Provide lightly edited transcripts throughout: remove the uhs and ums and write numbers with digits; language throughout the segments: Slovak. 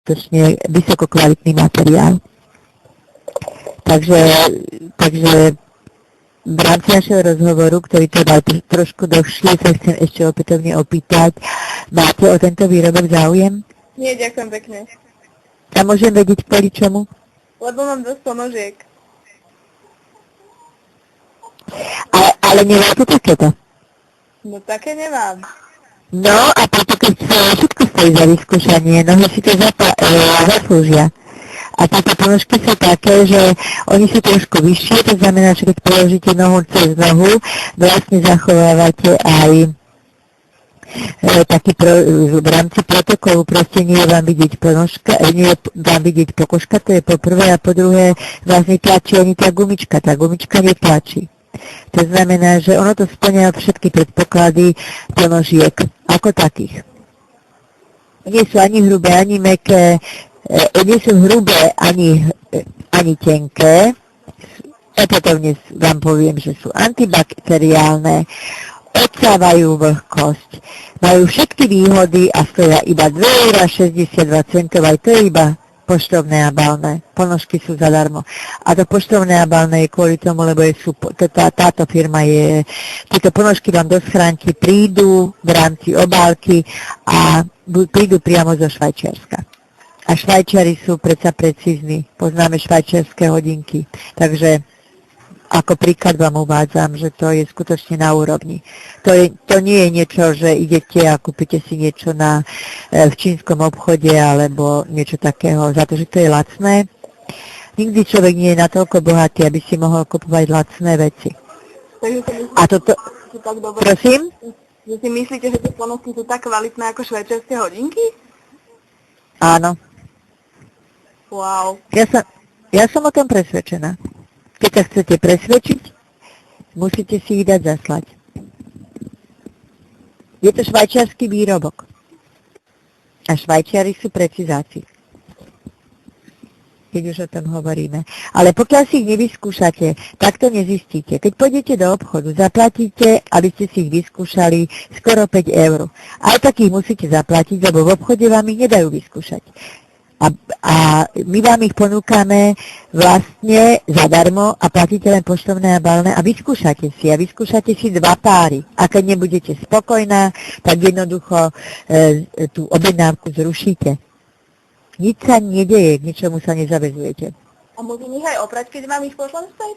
skutočne vysokokvalitný materiál. Takže v rámci našeho rozhovoru, ktorý trval trošku dlhšie, sa chcem ešte opätovne opýtať, máte o tento výrobok záujem? Nie, ďakujem pekne. A môžem vedieť kvôli čomu? Lebo mám dosť ponožiek. Ale nemáte takéto? No také nemám. No a preto keď všetko stojí za vyskúšanie, nohy si to zaslúžia. A tieto ponožky sú také, že oni sú trošku vyššie, to znamená, že keď položíte nohu cez nohu, vlastne zachovávate aj taký v rámci protokolu, proste nie je vám vidieť ponožka, nie je vám vidieť pokožka, to je po prvé, a po druhé vás netlačí ani tá gumička netlačí. To znamená, že ono to spĺňa všetky predpoklady ponožiek ako takých. Nie sú ani hrubé, ani mäkké, nie sú hrubé ani tenké. Opätovne vám poviem, že sú antibakteriálne, odsávajú vlhkosť, majú všetky výhody a stoja iba 2,62 €, aj to je iba poštovné a balné. Ponožky sú zadarmo. A to poštovné a balné je kvôli tomu, lebo táto firma tieto ponožky vám do schránky prídu v rámci obálky a prídu priamo zo Švajčiarska. A Švajčiari sú predsa precízni. Poznáme švajčiarske hodinky. Takže ako príklad vám uvádzam, že to je skutočne na úrovni. To nie je niečo, že idete a kúpite si niečo v čínskom obchode alebo niečo takého, za to, že to je lacné. Nikdy človek nie je natoľko bohatý, aby si mohol kupovať lacné veci. A toto... Prosím? Že si myslíte, že tie ponožky sú tak kvalitné ako švajčiarske hodinky? Áno. Wow. Ja som o tom presvedčená. Keď sa chcete presvedčiť, musíte si ich dať zaslať. Je to švajčiarsky výrobok. A Švajčiari sú precizáci. Keď už o tom hovoríme. Ale pokiaľ si ich nevyskúšate, tak to nezistíte. Keď pôjdete do obchodu, zaplatíte, aby ste si ich vyskúšali, skoro 5 €. Aj tak ich musíte zaplatiť, lebo v obchode vám ich nedajú vyskúšať. A my vám ich ponúkame vlastne zadarmo a platíte len poštovné a balné a vyskúšate si 2 páry. A keď nebudete spokojná, tak jednoducho tú objednávku zrušíte. Nič sa nedeje, k ničomu sa nezavezujete. A môžem ich aj oprať, keď vám ich pošlem späť?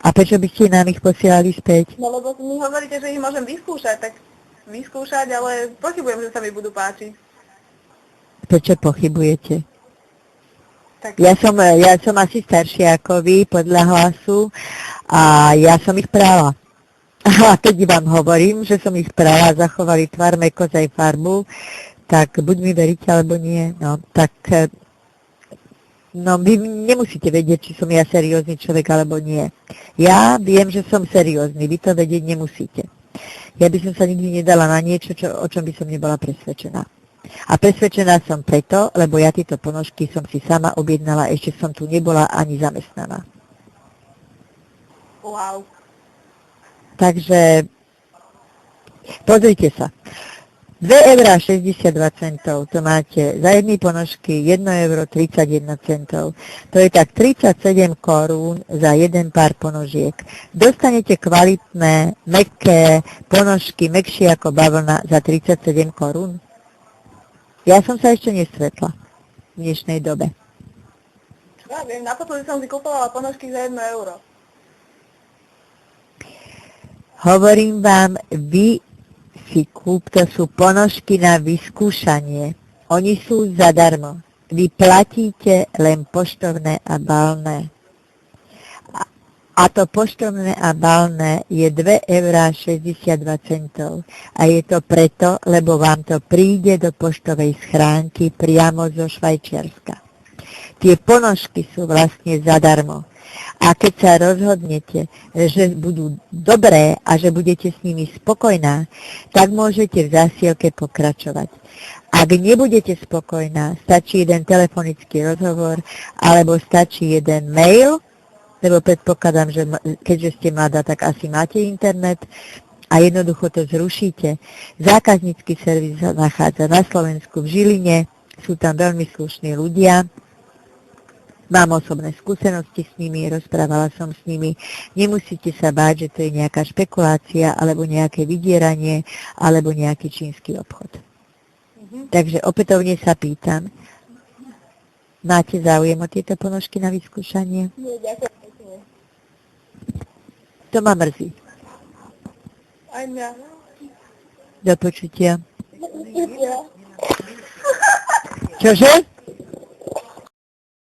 A prečo by ste nám ich posielali späť? No lebo mi hovoríte, že ich môžem vyskúšať, tak vyskúšať, ale pochybujem, že sa mi budú páčiť. Prečo pochybujete? Tak. Ja som asi staršia ako vy, podľa hlasu, a ja som ich prala. A keď vám hovorím, že som ich prala, zachovali tvar, mäkkosť aj farbu, tak buď mi veríte, alebo nie. Vy nemusíte vedieť, či som ja seriózny človek, alebo nie. Ja viem, že som seriózny, vy to vedieť nemusíte. Ja by som sa nikdy nedala na niečo, o čom by som nebola presvedčená. A presvedčená som preto, lebo ja tieto ponožky som si sama objednala, ešte som tu nebola ani zamestnaná. Wow. Takže pozrite sa. 2,62 €, to máte za jedny ponožky 1,31 €. To je tak 37 korún za jeden pár ponožiek. Dostanete kvalitné, mäkké ponožky, mäkšie ako bavlna za 37 korún. Ja som sa ešte nestretla v dnešnej dobe. Ja viem, naposledy som si kupovala ponožky za 1 €. Hovorím vám, vy si to sú ponožky na vyskúšanie. Oni sú zadarmo. Vy platíte len poštovné a balné. A to poštovné a balné je 2,62 €. A je to preto, lebo vám to príde do poštovej schránky priamo zo Švajčiarska. Tie ponožky sú vlastne zadarmo. A keď sa rozhodnete, že budú dobré a že budete s nimi spokojná, tak môžete v zásielke pokračovať. Ak nebudete spokojná, stačí jeden telefonický rozhovor alebo stačí jeden mail, lebo predpokladám, že keďže ste mladá, tak asi máte internet, a jednoducho to zrušíte. Zákaznícky servis sa nachádza na Slovensku v Žiline, sú tam veľmi slušní ľudia, mám osobné skúsenosti s nimi, rozprávala som s nimi, nemusíte sa báť, že to je nejaká špekulácia, alebo nejaké vydieranie, alebo nejaký čínsky obchod. Takže opätovne sa pýtam, máte záujem o tieto ponožky na vyskúšanie? Nie, ďakujem. To ma mrzí. Aj mňa. Do počutia. Čože?